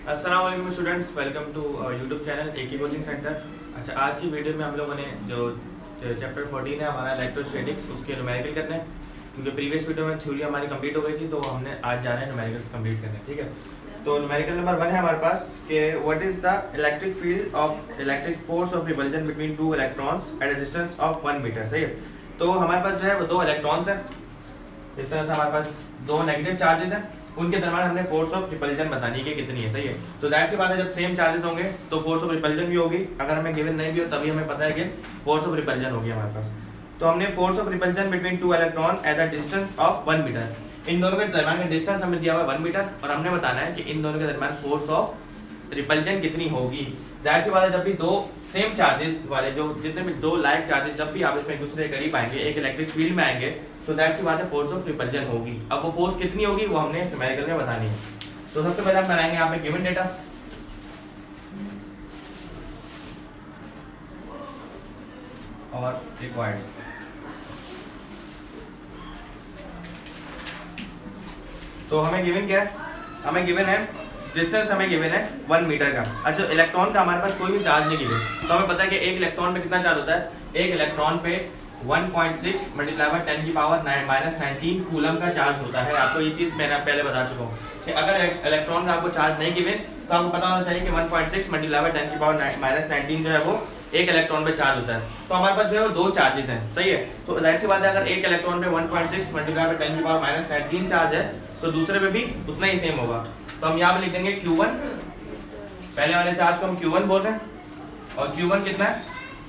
अस्सलाम वालेकुम students, welcome to YouTube channel एक कोचिंग सेंटर। अच्छा, आज की वीडियो में हम लोगों ने जो चैप्टर 14 है हमारा इलेक्ट्रोस्टैटिक्स, उसके न्यूमेरिकल करने हैं। क्योंकि प्रीवियस वीडियो में थ्योरी हमारी कंप्लीट हो गई थी, तो हमने आज जाना है न्यूमेरिकल्स कंप्लीट करने। ठीक है, तो न्यूमेरिकल नंबर 1 है हमारे पास कि what is the electric field of electric force of repulsion between two electrons at a distance of 1 metre. सही है, तो हमारे पास जो है वो दो इलेक्ट्रॉन्स हैं। इस तरह से हमारे पास दो नेगेटिव चार्जेस हैं, उनके दरम्यान हमने फोर्स ऑफ रिपल्जन बतानी है कि कितनी है। सही है, तो जाहिर सी बात है जब सेम चार्जेस होंगे तो फोर्स ऑफ रिपल्जन भी होगी। अगर हमें गिवन नहीं भी हो तभी हमें पता है कि फोर्स ऑफ रिपल्जन होगी हमारे पास। तो हमने force of repulsion between two electron at the distance of 1 metre, इन दोनों के दरम्यान का डिस्टेंस हमें दिया हुआ है 1 मीटर, और हमने बताना है कि इन दोनों के दरम्यान फोर्स ऑफ रिपल्जन कितनी होगी। जाहिर सी बात है जब भी दो सेम चार्जेस वाले जो जितने भी दो लाइक चार्जेस जब भी आपस में एक दूसरे के करीब आएंगे, एक इलेक्ट्रिक फील्ड में आएंगे, तो जाहिर सी बात है फोर्स ऑफ रिपल्जन होगी। अब वो फोर्स कितनी होगी वो हमने न्यूमेरिकल में बतानी है। तो सबसे पहले हम बनाएंगे यहाँ पे गिवन डेटा। और रिक्वायर्ड, तो हमें गिवन क्या है, हमें गिवन है डिस्टेंस, हमें गिवन है 1 मीटर का। अच्छा, इलेक्ट्रॉन का हमारे पास कोई भी चार्ज नहीं गिवन, तो हमें पता है कि एक इलेक्ट्रॉन पे कितना चार्ज होता है। एक इलेक्ट्रॉन पे 1.6 मल्टीप्लाई बाय 10 की पावर -19 कूलम का चार्ज होता है। आपको ये चीज़ मैंने पहले बता चुका हूँ कि अगर इलेक्ट्रॉन का आपको चार्ज नहीं गिवन तो आपको पता होना चाहिए कि 1.6 मल्टीप्लाई बाय 10 की पावर -19 जो है वो एक इलेक्ट्रॉन पे चार्ज होता है। तो हमारे पास जो है वो दो चार्जेस हैं। सही है, तो जाहिर सी बात है अगर एक इलेक्ट्रॉन पे 1.6 मल्टीप्लाई बाय 10 की पावर -19 चार्ज है तो दूसरे पे भी उतना ही सेम होगा। तो हम यहाँ पे लिख देंगे Q1, पहले वाले चार्ज को हम Q1 बोल रहे हैं, और Q1 कितना है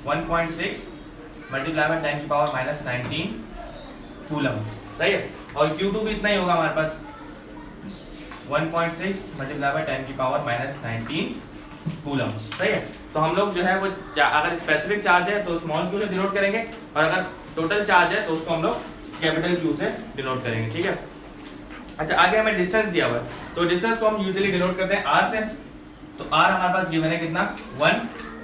1.6 मल्टीप्लाई बाय 10 की पावर -19 कूलम। सही है, और Q2 भी इतना ही होगा हमारे पास 1.6 मल्टीप्लाई बाय 10 की पावर -19 कूलम। सही है, तो हम लोग जो है वो अगर स्पेसिफिक चार्ज है तो स्मॉल क्यू से डिनोट करेंगे, और अगर टोटल चार्ज है तो उसको हम लोग कैपिटल क्यू से डिनोट करेंगे। ठीक है, अच्छा आगे हमें डिस्टेंस दिया हुआ है, तो डिस्टेंस को हम यूजुअली डिनोट करते हैं r से। तो r हमारे पास गिवन है कितना 1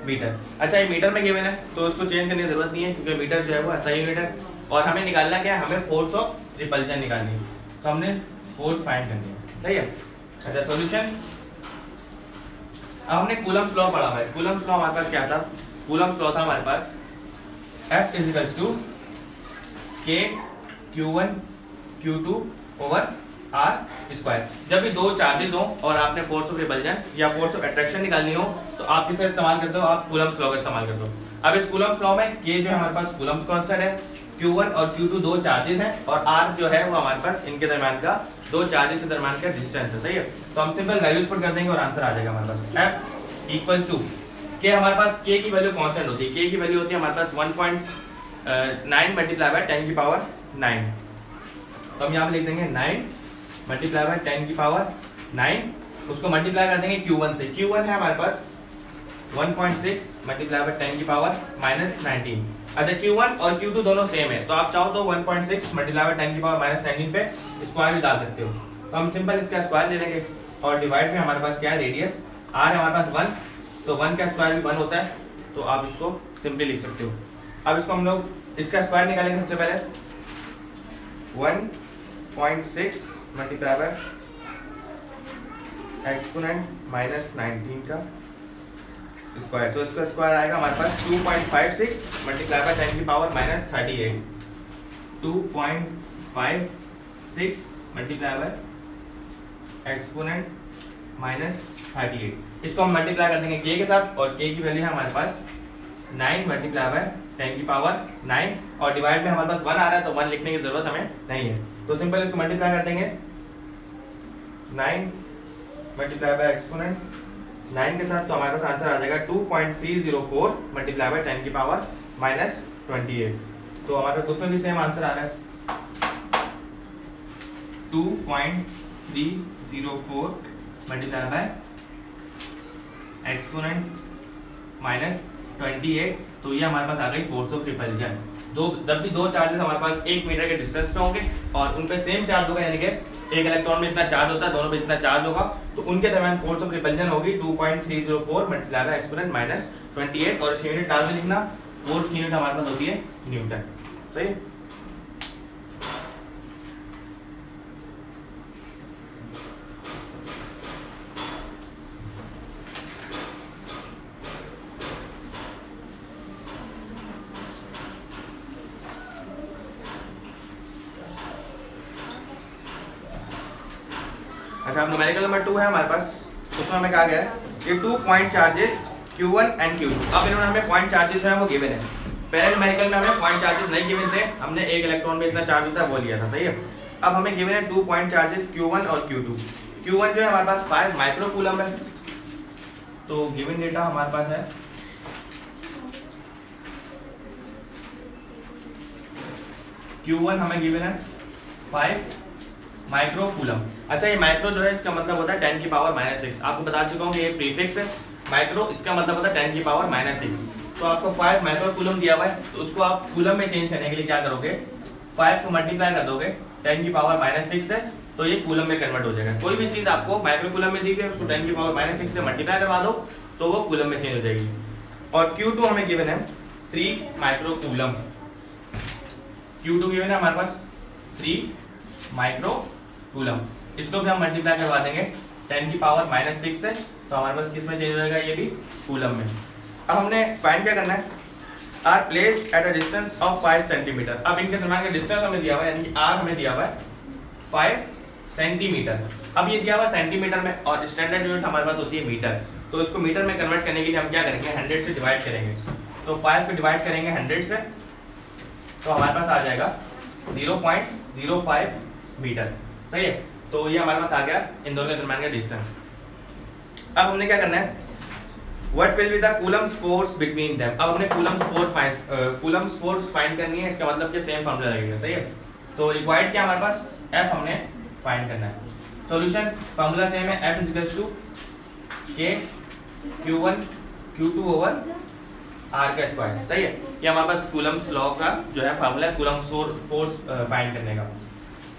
मीटर। अच्छा, ये मीटर में गिवन है तो उसको चेंज करने की जरूरत नहीं है, क्योंकि मीटर जो है वो ऐसा ही यूनिट है। और हमें निकालना क्या है, हमें फोर्स ऑफ रिपल्जन निकालनी है, तो हमने फोर्स फाइंड करनी है। सही है, अच्छा सॉल्यूशन, अब हमने कूलम्स लॉ पढ़ा हुआ है। कूलम्स लॉ हमारे पास क्या था, कूलम्स लॉ था हमारे पास F = K Q1 Q2 over R square. जब भी दो चार्जेस हो और आपने फोर्स ऑफ रिपल्जन या फोर्स ऑफ अट्रैक्शन निकालनी हो तो आप किसका इस्तेमाल करते हो, आप कूलम्स लॉ का इस्तेमाल करते हो। अब इस कूलम्स लॉ में K जो है हमारे पास कूलम्स कांस्टेंट है, Q1 और Q2 दो चार्जेस हैं, और R जो है वो हमारे पास इनके दरम्यान का दो चार्जेस के दरम्यान का डिस्टेंस है। सही है, तो हम सिंपल वैल्यूज पुट कर देंगे और आंसर आ जाएगा हमारे पास F = K। हमारे पास K की वैल्यू कांस्टेंट होती है, K की वैल्यू होती है हमारे पास 1.9 मल्टीप्लाई बाय 10 की पावर 9। तो हम यहाँ पे लिख देंगे 9 मल्टीप्लाई बाय 10 की पावर 9, उसको मल्टीप्लाई कर देंगे Q1 से। Q1 है हमारे पास 1.6 मल्टीप्लाई बाय 10 की पावर -19। अच्छा, Q1 और Q2 दोनों सेम है, तो आप चाहो तो 1.6 मल्टीप्लाई बाय 10 की पावर -19 पे स्क्वायर भी डाल सकते हो। तो हम सिंपल इसका स्क्वायर ले लेंगे, और डिवाइड में हमारे पास क्या है, रेडियस r है हमारे पास 1, तो 1 का स्क्वायर भी 1 होता है, तो आप इसको सिंपली लिख सकते हो। अब इसको हम लोग इसका स्क्वायर निकालेंगे। सबसे पहले 1.6 मल्टीप्लाई बाय एक्सपोनेंट -19 का स्क्वायर, तो इसका स्क्वायर आएगा हमारे पास 2.56 मल्टीप्लाई बाय 10 की पावर -38। 2.56 मल्टीप्लाई बाय एक्सपोनेंट -38, इसको हम मल्टीप्लाई कर देंगे k के साथ, और k की वैल्यू है हमारे पास 9 मल्टीप्लाई बाय 10 की पावर 9, और डिवाइड में हमारे पास 1 आ रहा है तो 1 लिखने की जरूरत हमें नहीं है, तो सिंपल इसको मल्टीप्लाई कर देंगे 9 मल्टीप्लाई बाय एक्सपोनेंट 9 के साथ, तो हमारे पास आंसर आ जाएगा 2.304 मल्टीप्लाई बाय 10 की पावर -28। तो हमारे पास उसमें भी सेम आंसर आ रहा है 2.304 मल्टीप्लाई बाय एक्सपोनेंट -28। तो ये हमारे पास आ गई फोर्स ऑफ रिपल्जन। जब भी दो चार्जेस हमारे पास 1 मीटर के डिस्टेंस पे होंगे और उन पे सेम चार्ज होगा, यानी कि एक इलेक्ट्रॉन में इतना चार्ज होता है, दोनों पे इतना चार्ज होगा, तो उनके दरमियान फोर्स ऑफ रिपल्जन होगी 2.304 मल्टीप्लाई बाय एक्सपोनेंट -28, और यूनिट डाल के लिखना, फोर्स की यूनिट हमारे पास होती है न्यूटन। सही, अच्छा अब न्यूमेरिकल नंबर 2 है हमारे पास, उसमें हमें कहा गया है कि 2 point charges Q1 and Q2। अब इन्होंने हमें पॉइंट चार्जेस है वो गिवन है। पहले न्यूमेरिकल में हमें पॉइंट चार्जेस नहीं गिवन थे, हमने एक इलेक्ट्रॉन में इतना चार्ज होता है वो लिया था, सही है। अब हमें गिवन है 2 पॉइंट चार्जेस Q1 और Q2। Q1 जो है हमारे पास 5 माइक्रो कूलम है, तो गिवन डेटा हमारे पास है Q1 हमें गिवन है 5 माइक्रो कूलम। अच्छा ये माइक्रो जो है इसका मतलब होता है 10 की पावर -6। आपको बता चुका हूँ कि ये प्रीफिक्स है माइक्रो, इसका मतलब होता है 10 की पावर -6। तो आपको 5 माइक्रो कूलम दिया हुआ है, तो उसको आप कूलम में चेंज करने के लिए क्या करोगे, 5 को मल्टीप्लाई कर दोगे 10 की पावर -6 से, तो ये कूलम में कन्वर्ट हो जाएगा। कोई भी चीज आपको माइक्रो कूलम में दी गई उसको 10 की पावर -6 से मल्टीप्लाई करवा दो तो वो कूलम में चेंज हो जाएगी। और Q2 हमें गिवन है 3 माइक्रो कूलम। Q2 गिवन है हमारे पास 3 माइक्रो कूलम, इसको भी हम मल्टीप्लाई करवा देंगे 10 की पावर -6 से, तो हमारे पास किस में चेंज हो जाएगा, ये भी कूलम में। अब हमने फाइंड क्या करना है, are placed at a distance of 5 centimetre. अब इनके दरमियान का डिस्टेंस हमें दिया हुआ है, यानी कि आर हमें दिया हुआ है 5 सेंटीमीटर। अब ये दिया हुआ सेंटीमीटर में और स्टैंडर्ड यूनिट हमारे पास होती है मीटर, तो इसको मीटर में कन्वर्ट करने के लिए हम क्या करेंगे, 100 से डिवाइड करेंगे। तो 5 को डिवाइड करेंगे 100 से, तो हमारे पास आ जाएगा 0.05 मीटर, सही है। तो ये हमारे पास आ गया इन दोनों के दरमियान का डिस्टेंस। अब हमने क्या करना है, what will be the Coulomb's force between them. अब हमने कूलम्स फोर्स फाइंड करनी है, इसका मतलब कि सेम फार्मूला लगेगा, सही है। तो रिक्वायर्ड क्या हमारे पास, F हमने फाइंड करना है। सॉल्यूशन फार्मूला सेम है, F K Q1 Q2 over R का स्क्वायर, सही है। ये हमारे पास कूलम्स लॉ का जो है फार्मूला है कूलम्स फोर्स फाइंड करने का।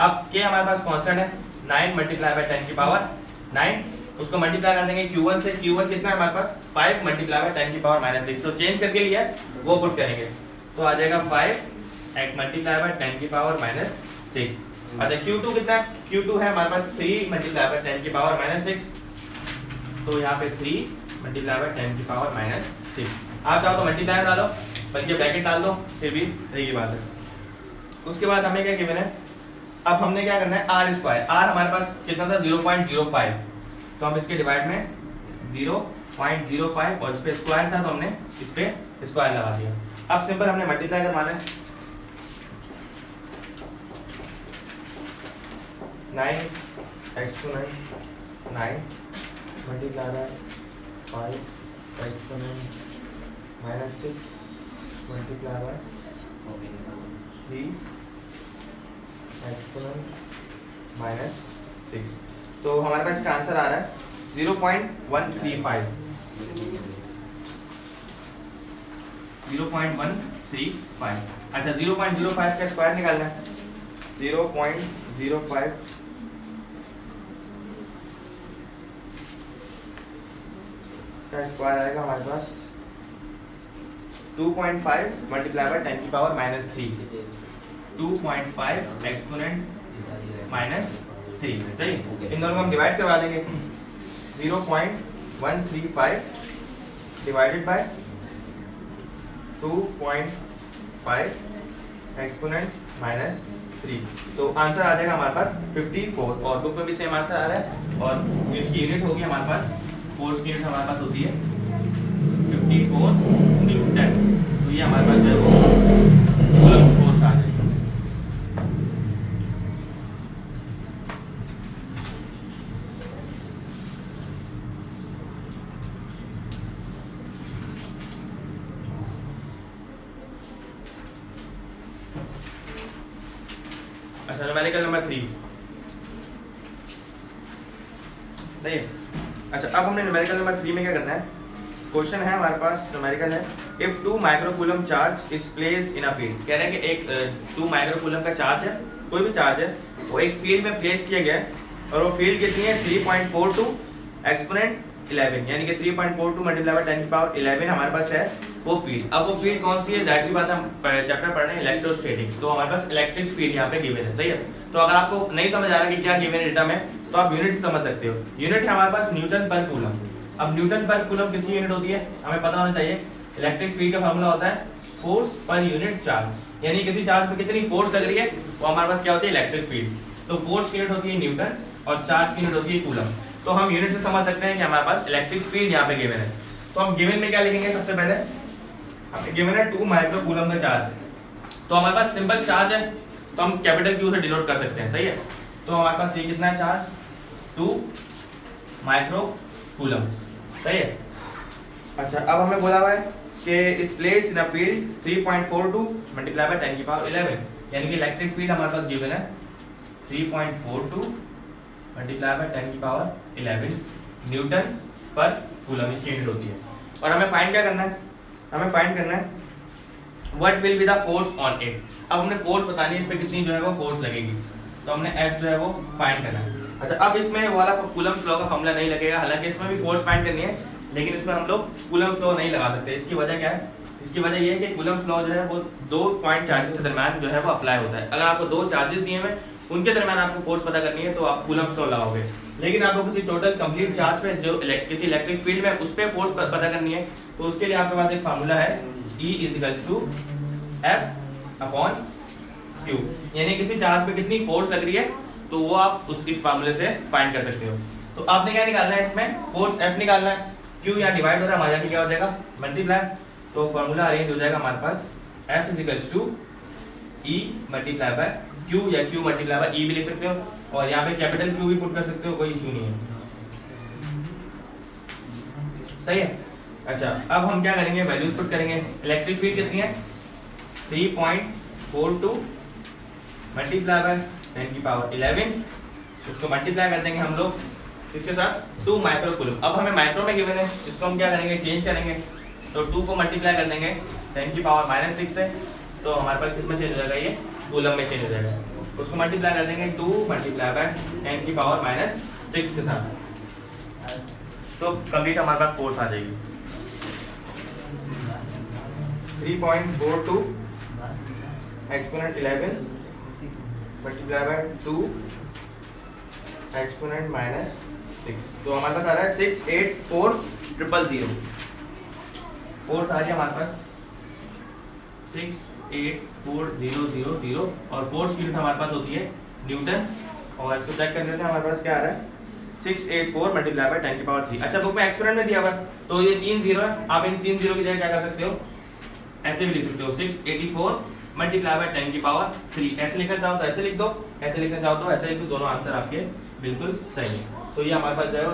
अब K हमारे पास कांस्टेंट है 9 मल्टीप्लाई बाय 10 की पावर 9, उसको मल्टीप्लाई कर देंगे Q1 से। Q1 कितना है हमारे पास 5 मल्टीप्लाई बाय 10 की पावर -6, तो चेंज करके लिया वो पुट करेंगे, तो आ जाएगा 5 मल्टीप्लाई बाय 10 की पावर -6। अच्छा Q2 कितना है, Q2 है हमारे पास 3 मल्टीप्लाई बाय 10 की पावर -6, तो यहाँ पे 3 मल्टीप्लाई बाय 10 की पावर -6। आप चाहो तो मल्टीप्लाई डालो, बल्कि ब्रैकेट डाल दो, फिर भी सही की बात है। उसके बाद हमें क्या गिवन है, अब हमने क्या करना है, आर स्क्वायर। आर हमारे पास कितना था 0.05, तो हम इसके डिवाइड में 0.05 और इस पे स्क्वायर था तो हमने इस पे स्क्वायर लगा दिया। अब सिंपल हमने मल्टीप्लाई करवाना है, 9 मल्टीप्लाई बाय 5 -6 मल्टीप्लाई बाय 3 -6, तो हमारे पास इसका आंसर आ रहा है 0.135। 0.135। अच्छा 0.05 का स्क्वायर निकालना है, 0.05 का स्क्वायर आएगा हमारे पास 2.5 मल्टीप्लाई बाय 10 की पावर -3, 2.5 एक्सपोनेंट -3, सही। इन दोनों को हम डिवाइड करवा देंगे, 0.135 डिवाइडेड बाय 2.5 एक्सपोनेंट -3, तो आंसर आ जाएगा हमारे पास 54। और बुक में भी सेम आंसर आ रहा है, और इसकी यूनिट होगी हमारे पास, फोर्स की यूनिट हमारे पास होती है 54 न्यूटन। तो ये हमारे पास जो है कूलम्स फोर्स आ जाएगी। अच्छा न्यूमेरिकल नंबर 3, नहीं। अच्छा अब हमने न्यूमेरिकल नंबर 3 में क्या करना है, क्वेश्चन है हमारे पास, न्यूमेरिकल है, if 2 microcoulomb charge is placed in a field. कह रहे हैं कि एक 2 माइक्रोकूलम का चार्ज है, कोई भी चार्ज है, वो एक फील्ड में प्लेस किया गया है, और वो फील्ड कितनी है 3.42 एक्सपोनेंट 11, यानी कि 3.42 मल्टीप्लाई बाय 10 की पावर 11 हमारे पास है वो फील्ड। अब वो फील्ड कौन सी है, जाहिर सी बात है, हम चैप्टर पढ़ रहे हैं इलेक्ट्रोस्टैटिक्स, तो हमारे पास इलेक्ट्रिक फील्ड यहाँ पे गिवन है, सही है। तो अगर आपको नहीं समझ आ रहा कि क्या गिवन है डेटा में, तो आप यूनिट से समझ सकते हो। यूनिट है हमारे पास न्यूटन पर कूलम। अब न्यूटन पर कूलम किसकी यूनिट होती है, हमें पता होना चाहिए। इलेक्ट्रिक फील्ड का फार्मूला होता है फोर्स पर यूनिट चार्ज, यानी किसी चार्ज पर कितनी फोर्स लग रही है वो हमारे पास क्या होती है, इलेक्ट्रिक फील्ड। तो फोर्स की यूनिट होती है न्यूटन, और चार्ज की यूनिट होती है कूलम। तो हम यूनिट से समझ सकते हैं कि हमारे पास इलेक्ट्रिक फील्ड यहाँ पे गिवन है। तो हम गिवन में क्या लिखेंगे, सबसे पहले हमें गिवन है 2 माइक्रो कूलम का चार्ज। तो हमारे पास सिंपल चार्ज है तो हम कैपिटल क्यू से डिनोट कर सकते हैं, सही है। तो हमारे पास ये कितना है चार्ज, 2 माइक्रो कूलम, सही है। अच्छा, अब हमें बोला हुआ है कि इस place in a field 3.42 multiply by 10 की पावर 11, यानी कि इलेक्ट्रिक फील्ड हमारे पास गिवन है 3.42 मल्टीप्लाई बाय 10 की पावर 11 न्यूटन पर कूलम, इसकी यूनिट होती है। और हमें फाइंड क्या करना है, हमें फाइंड करना है what will be the force on it. अब हमने फोर्स बतानी है, इस पे कितनी जो है वो फोर्स लगेगी, तो हमने F जो है वो फाइंड करना है। अच्छा, अब इसमें वाला कूलम्स लॉ का फॉर्मूला नहीं लगेगा, हालांकि इसमें भी फोर्स फाइंड करनी है, लेकिन इसमें हम लोग कूलम्स लॉ नहीं लगा सकते। इसकी वजह क्या है, इसकी वजह ये है कि कूलम्स लॉ जो है वो 2 पॉइंट चार्जेस के दरमियान जो है वो अप्लाई होता है। अगर आपको 2 चार्जेस दिए हुए उनके दरमियान आपको फोर्स पता करनी है तो आप कूलम्स लॉ लगाओगे, लेकिन आपको किसी टोटल कंप्लीट चार्ज पे जो किसी इलेक्ट्रिक फील्ड में उस पे फोर्स पता करनी है, तो उसके लिए आपके पास एक फार्मूला है E = F/Q, यानी किसी चार्ज पे कितनी फोर्स लग रही है तो वो आप इस फार्मूले से फाइंड कर सकते हो। तो आपने क्या निकालना है, इसमें फोर्स F निकालना है, Q यहाँ डिवाइड हो रहा है, हमारा क्या हो जाएगा मल्टीप्लाई, तो फार्मूला अरेंज हो जाएगा हमारे पास F = E multiply by Q, या Q मल्टीप्लाई बाय E भी लिख सकते हो, और यहाँ पे कैपिटल Q भी पुट कर सकते हो, कोई इशू नहीं है, सही है। अच्छा, अब हम क्या करेंगे, वैल्यूज पुट करेंगे। इलेक्ट्रिक फील्ड कितनी है 3.42 मल्टीप्लाई बाय 10 की पावर 11, उसको मल्टीप्लाई कर देंगे हम लोग इसके साथ 2 माइक्रो कूलम। अब हमें माइक्रो में गिवन है, इसको हम क्या करेंगे, चेंज करेंगे, तो 2 को मल्टीप्लाई कर देंगे 10 की पावर -6 से, तो हमारे पास किसमें चेंज हो जाएगा, ये कूलम में चेंज हो जाएगा। उसको मल्टीप्लाई कर देंगे 2 मल्टीप्लाई बाय 10 की पावर -6 के साथ, तो कंप्लीट हमारे पास फोर्स आ जाएगी 3.42 एक्सपोनेंट 11 मल्टीप्लाई बाय 2 एक्सपोनेंट -6, तो हमारे पास आ रहा है 684,000। फोर्स आ रही है हमारे पास 684,000, और फोर्स की यूनिट हमारे पास होती है न्यूटन, और इसको चेक कर लेते हैं, हमारे पास क्या आ रहा है 684 मल्टीप्लाई बाय 10 की पावर 3। अच्छा, बुक में एक्सपोनेंट में दिया हुआ है तो ये 3 0 है, आप इन 3 0 की जगह क्या कर सकते हो, ऐसे भी लिख सकते हो 684 मल्टीप्लाई बाय 10 की पावर 3। ऐसे लिखना चाहो तो ऐसे लिख दो, ऐसे लिखना चाहो तो ऐसे लिख दो, दोनों आंसर आपके बिल्कुल सही है। तो ये हमारे पास जो है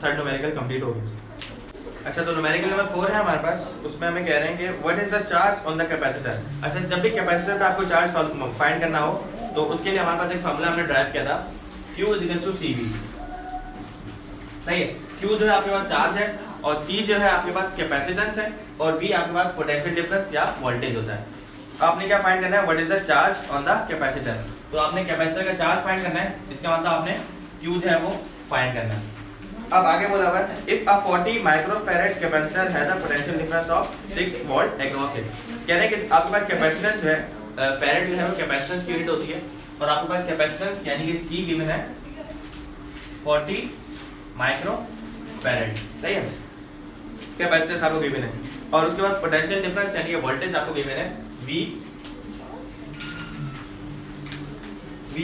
थर्ड न्यूमेरिकल कंप्लीट हो गया। अच्छा, तो न्यूमेरिकल नंबर 4 है हमारे पास, उसमें हमें कह रहे हैं कि what is the charge on the capacitor. अच्छा, जब भी कैपेसिटर पे आपको चार्ज फाइंड करना हो तो उसके लिए हमारे पास एक फार्मूला हमने ड्राइव किया था, Q = CV, सही है। Q जो है आपके पास चार्ज है, और C जो है आपके पास कैपेसिटेंस है, और V आपके पास पोटेंशियल डिफरेंस या वोल्टेज होता है। आपने क्या फाइंड करना है, what is the charge on the capacitor, तो आपने कैपेसिटर का चार्ज फाइंड करना है, इसका मतलब आपने Q जो है वो फाइंड करना है। अब आगे बोला हुआ है if a 40 microfarad capacitor has a potential difference of 6 volt across it, कह रहे हैं कि आपके पास कैपेसिटेंस जो है, फैरेड जो है वो कैपेसिटेंस की यूनिट होती है, और आपके पास कैपेसिटेंस यानी कि C गिवन है 40 माइक्रोफैरेड, सही है, कैपेसिटेंस आपको गिवन है, और उसके बाद पोटेंशियल डिफरेंस यानी कि वोल्टेज आपको गिवन है V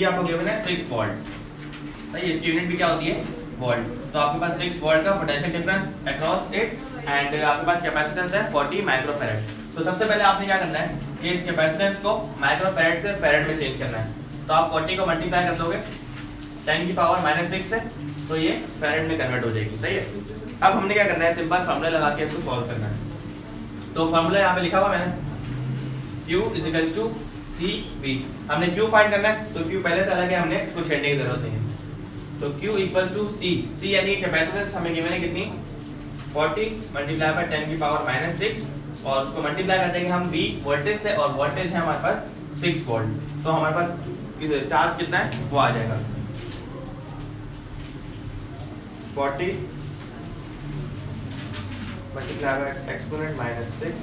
आपको गिवन है 6 वोल्ट, सही है। इसकी यूनिट भी क्या होती है, वोल्ट, तो आपके पास 6 वोल्ट का potential difference across it, and आपके पास कैपेसिटेंस है 40 माइक्रोफैरेड। तो सबसे पहले आपने क्या करना है कि इस कैपेसिटेंस को माइक्रोफैरेड से फैरेड में चेंज करना है, तो आप 40 को मल्टीप्लाई कर दोगे 10 की पावर -6 से, तो ये फैरेड में कन्वर्ट हो जाएगी, सही है। अब हमने क्या करना है, सिंपल फार्मूला लगा के इसको सॉल्व करना है। तो फार्मूला यहाँ पे लिखा हुआ मैंने, Q = CV, हमने Q फाइंड करना है, तो Q पहले से अलग है, हमने इसको छेड़ने की जरूरत नहीं है। तो Q = C यानी कैपेसिटेंस हमें गिवन है कितनी 40 मल्टीप्लाई बाय 10 की पावर -6, और उसको मल्टीप्लाई कर देंगे हम V वोल्टेज से, और वोल्टेज है हमारे पास 6 वोल्ट, तो हमारे पास चार्ज कितना है वो आ जाएगा 40 multiply by exponent -6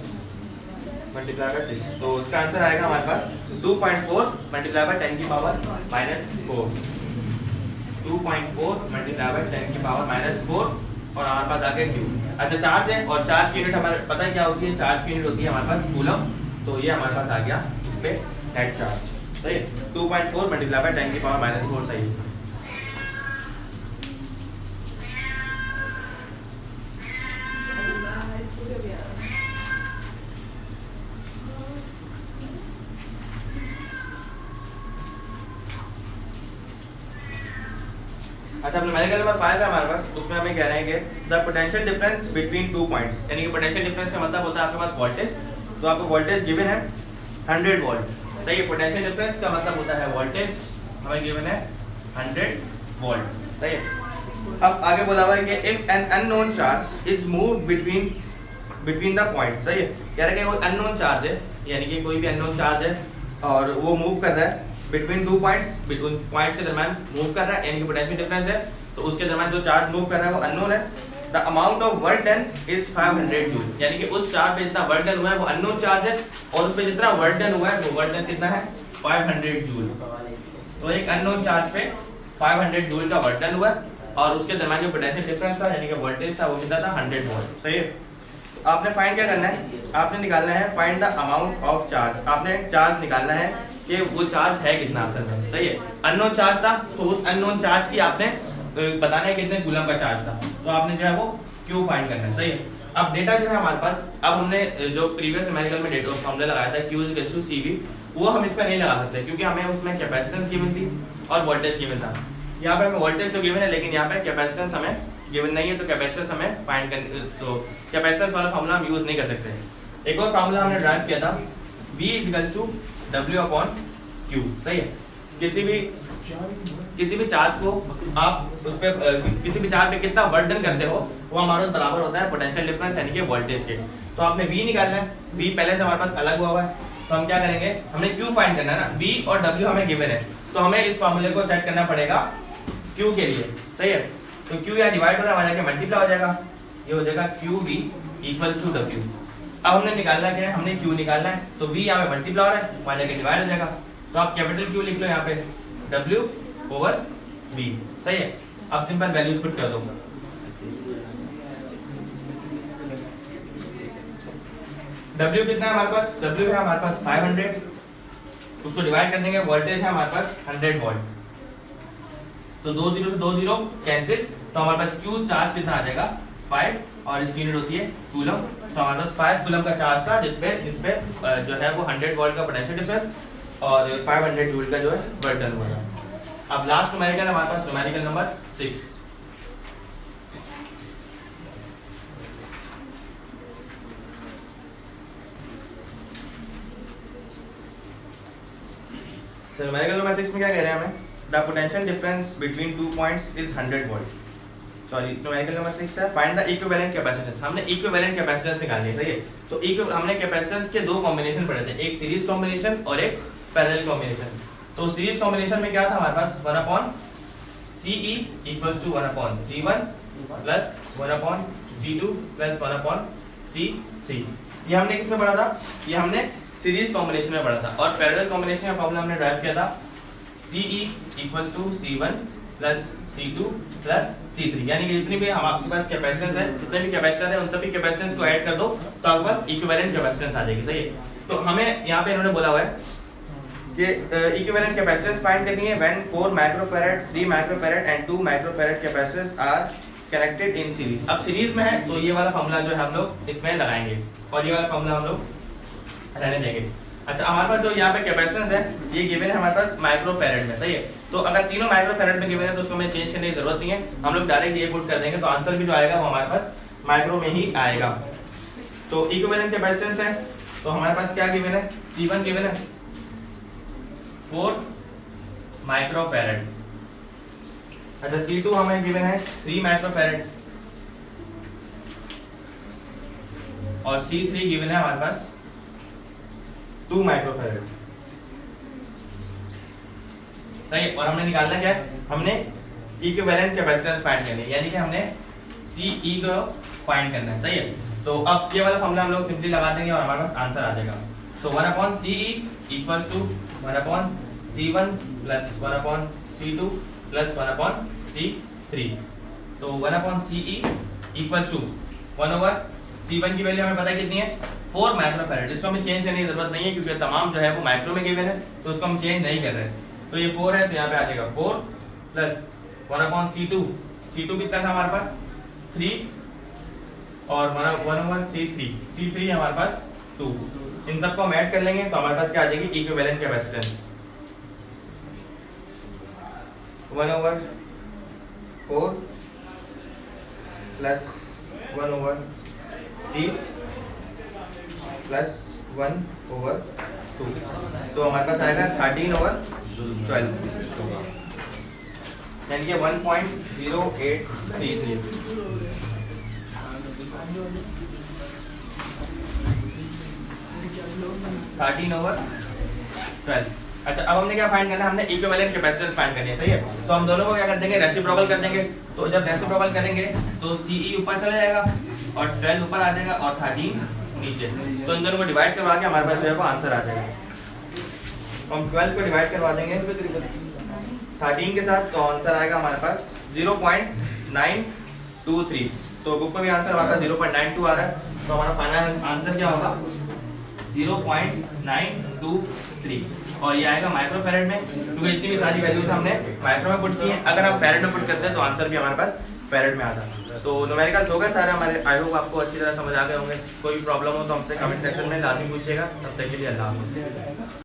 multiply by 6, तो उसका आंसर आएगा हमारे पास 2.4 मल्टीप्लाई बाय 10 की पावर -4, 2.4 मल्टीप्लाई बाय 10 की पावर -4, और हमारे पास आ गया Q। अच्छा, चार्ज है, और चार्ज की यूनिट हमारे पता है क्या होती है, चार्ज की यूनिट होती है हमारे पास कूलम, तो ये हमारे पास आ गया इस पे नेट चार्ज, सही है। 2.4 मल्टीप्लाई बाय 10 की पावर -4, सही है। अच्छा, न्यूमेरिकल नंबर 5 है हमारे पास, उसमें हमें कह रहे हैं कि the potential difference between 2 points, यानी कि पोटेंशियल डिफरेंस का मतलब होता है आपके पास वोल्टेज, तो आपको वोल्टेज गिवन है 100 वोल्ट, सही है। पोटेंशियल डिफरेंस का मतलब होता है वोल्टेज, हमें गिवन है 100 वोल्ट, सही है। अब आगे बोला हुआ है कि if an unknown charge is moved between the point, सही है। कह रहा है कि कोई अननोन चार्ज है, यानी कि कोई भी अननोन चार्ज है और वो मूव कर रहा है बिटवीन 2 पॉइंट्स, बिटवीन पॉइंट्स के दरमियान मूव कर रहा है, यानी कि पोटेंशियल डिफरेंस है, तो उसके दरमियान जो चार्ज मूव कर रहा है वो अननोन है। The amount of work done is 500 joule, यानी कि उस चार्ज पे जितना वर्क डन हुआ है वो अननोन चार्ज है, और उस पे जितना वर्क डन हुआ है वो वर्क डन कितना है 500 जूल। तो एक अननोन चार्ज पे 500 जूल का वर्क डन हुआ और उसके दरमियान जो पोटेंशियल डिफरेंस था यानी कि वोल्टेज था वो कितना था 100 वोल्ट, सही है। तो आपने फाइंड क्या करना है, आपने निकालना है find the amount of charge, आपने चार्ज निकालना है कि वो चार्ज है कितना असल में, सही है। अननोन चार्ज था तो उस अननोन चार्ज की आपने बताना है कितने कूलम का चार्ज था, तो आपने जो है वो क्यू फाइंड करना है, सही है। अब डेटा जो है हमारे पास, अब हमने जो प्रीवियस न्यूमेरिकल में डेटा फॉर्मूला लगाया था Q इक्वल्स टू CV, वो हम इस पर नहीं लगा सकते क्योंकि हमें उसमें कैपेसिटेंस गिवन थी और वोल्टेज गिवन था। यहाँ पे हमें वोल्टेज तो गिवन है लेकिन यहाँ पे कैपेसिटेंस हमें गिवन नहीं है, तो कैपेसिटेंस हमें फाइंड करने, तो कैपेसिटेंस वाला फार्मूला हम यूज नहीं कर सकते। एक और फार्मूला हमने ड्राइव किया था V इक्वल्स टू W/Q, सही है। किसी भी चार्ज को आप उस पे किसी भी चार्ज पे कितना वर्क डन करते हो वो हमारे पास बराबर होता है पोटेंशियल डिफरेंस यानी कि वोल्टेज के। तो आपने V निकालना है, V पहले से हमारे पास अलग हुआ है, तो हम क्या करेंगे, हमने Q फाइंड करना है ना, V और W हमें गिवन है, तो हमें इस फार्मूले को सेट करना पड़ेगा Q के लिए, सही है। तो Q यहाँ डिवाइड हो रहा है, मल्टीप्लाई हो जाएगा, ये हो जाएगा QV इक्वल्स टू W। अब हमने निकालना क्या है, हमने Q निकालना है, तो V यहाँ पे मल्टीप्लाई हो रहा है, वहाँ जाके डिवाइड हो जाएगा, तो आप कैपिटल Q लिख लो यहाँ पे W/V, सही है। अब सिंपल वैल्यूज पुट कर दो, W कितना है हमारे पास, W है हमारे पास 500, उसको डिवाइड कर देंगे, वोल्टेज है हमारे पास 100 वोल्ट, तो 2 0 से 2 0 कैंसिल, तो हमारे पास Q चार्ज कितना आ जाएगा 5 और इसकी यूनिट होती है कूलम, तो हमारे पास 5 कूलम का चार्ज था जिसपे जो है वो 100 वोल्ट का पोटेंशियल डिफरेंस और 500 जूल का जो है वर्क डन हुआ था। अब लास्ट न्यूमेरिकल हमारे पास न्यूमेरिकल नंबर 6। न्यूमेरिकल नंबर 6 में क्या कह रहे हैं हमें, the potential difference between 2 points is 100 volt, sorry numerical number 6 है, फाइंड द इक्विवेलेंट कैपेसिटेंस। हमने इक्विवेलेंट कैपेसिटेंस निकालनी है, सही है। तो हमने कैपेसिटेंस के दो कॉम्बिनेशन पढ़े थे, एक सीरीज कॉम्बिनेशन और एक पैरेलल कॉम्बिनेशन। तो सीरीज कॉम्बिनेशन में क्या था हमारे पास 1/CE equals to 1/C1 plus 1/C2 plus 1/C3। ये हमने किसमें पढ़ा था, ये हमने सीरीज कॉम्बिनेशन में पढ़ा था। और पैरेलल कॉम्बिनेशन का फॉर्मूला हमने ड्राइव किया था CE equals to C1 plus C2 plus C3, यानी कि जितनी भी हम आपके पास कैपेसिटेंस है, जितने भी कैपेसिटर है उन सभी कैपेसिटेंस को ऐड कर दो तो आपके पास इक्विवेलेंट कैपेसिटेंस आ जाएगी, सही है। तो हमें यहाँ पे इन्होंने बोला हुआ है कि इक्विवेलेंट कैपेसिटेंस फाइंड करनी है when 4 microfarad 3 microfarad and 2 microfarad capacitors are connected in series. अब सीरीज में है तो ये वाला फार्मूला जो है हम लोग इसमें लगाएंगे और ये वाला फार्मूला हम लोग रहने देंगे। अच्छा, हमारे पास जो यहाँ पे कैपेसिटेंस है ये गिवन है हमारे पास माइक्रोफैरड में, सही है। तो अगर तीनों माइक्रोफैरड में गिवन है तो उसको हमें चेंज करने की जरूरत नहीं है, हम लोग डायरेक्ट ये पुट कर देंगे, तो आंसर भी जो आएगा वो हमारे पास माइक्रो में ही आएगा। तो इक्विवेलेंट कैपेसिटेंस है तो हमारे पास क्या गिवन है, C1 गिवन है 4 माइक्रोफैरड, अच्छा C2 हमें गिवन है 3 माइक्रोफैरड और C3 गिवन है हमारे पास 2 माइक्रोफैरड, सही। और हमने निकालना क्या है, हमने इक्विवेलेंट कैपेसिटेंस फाइंड करनी है, यानी कि हमने CE को फाइंड करना है, सही है। तो अब ये वाला फॉर्मूला हम लोग सिंपली लगा देंगे और हमारे पास आंसर आ जाएगा। तो 1/CE equals to 1/C1 plus 1/C2 plus 1/C3। तो 1/CE इक्वल्स टू 1/C1 की वैल्यू हमें पता है कितनी है 4 माइक्रोफैरड, इसको हमें चेंज करने की जरूरत नहीं है क्योंकि तमाम जो है वो माइक्रो में गिवन है, तो उसको हम चेंज नहीं कर रहे हैं। तो ये 4 है तो यहाँ पे आ जाएगा 4 प्लस 1/C2, C2 कितना था हमारे पास 3 और 1/C3, C3 है हमारे पास 2। इन सबको हम ऐड कर लेंगे तो हमारे पास क्या आ जाएगी इक्विवेलेंट कैपेसिटेंस 4 प्लस 1/3 प्लस 1/2, तो हमारे पास आएगा 13/12, यानी कि 1.0833। अच्छा, अब हमने क्या फाइंड करना है, हमने इक्विवेलेंट कैपेसिटेंस फाइंड करनी है, सही है। तो हम दोनों को क्या कर देंगे, रेसिप्रोकल कर देंगे। तो जब रेसिप्रोकल करेंगे तो CE ऊपर चला जाएगा और 12 ऊपर आ जाएगा और 13 नीचे। तो इन दोनों को डिवाइड करवा के हमारे पास जो है वो आंसर आ जाएगा। हम 12 को डिवाइड करवा देंगे 13 के साथ, तो आंसर आएगा हमारे पास 0.923। तो बुक में भी आंसर हमारे पास 0.92 आ रहा है। तो हमारा फाइनल आंसर क्या होगा, 0.923, और ये आएगा माइक्रोफैरेड में, क्योंकि इतनी भी सारी वैल्यूज हमने माइक्रो में पुट की हैं। अगर हम फैरेड में पुट करते हैं तो आंसर भी हमारे पास फैरेड में आता। तो न्यूमेरिकल्स हो गए सारे हमारे। आई होप आपको अच्छी तरह समझ आ गए होंगे। कोई प्रॉब्लम हो तो हमसे कमेंट सेक्शन में लाजमी पूछिएगा। तब तक के लिए अल्लाह हाफ़िज़।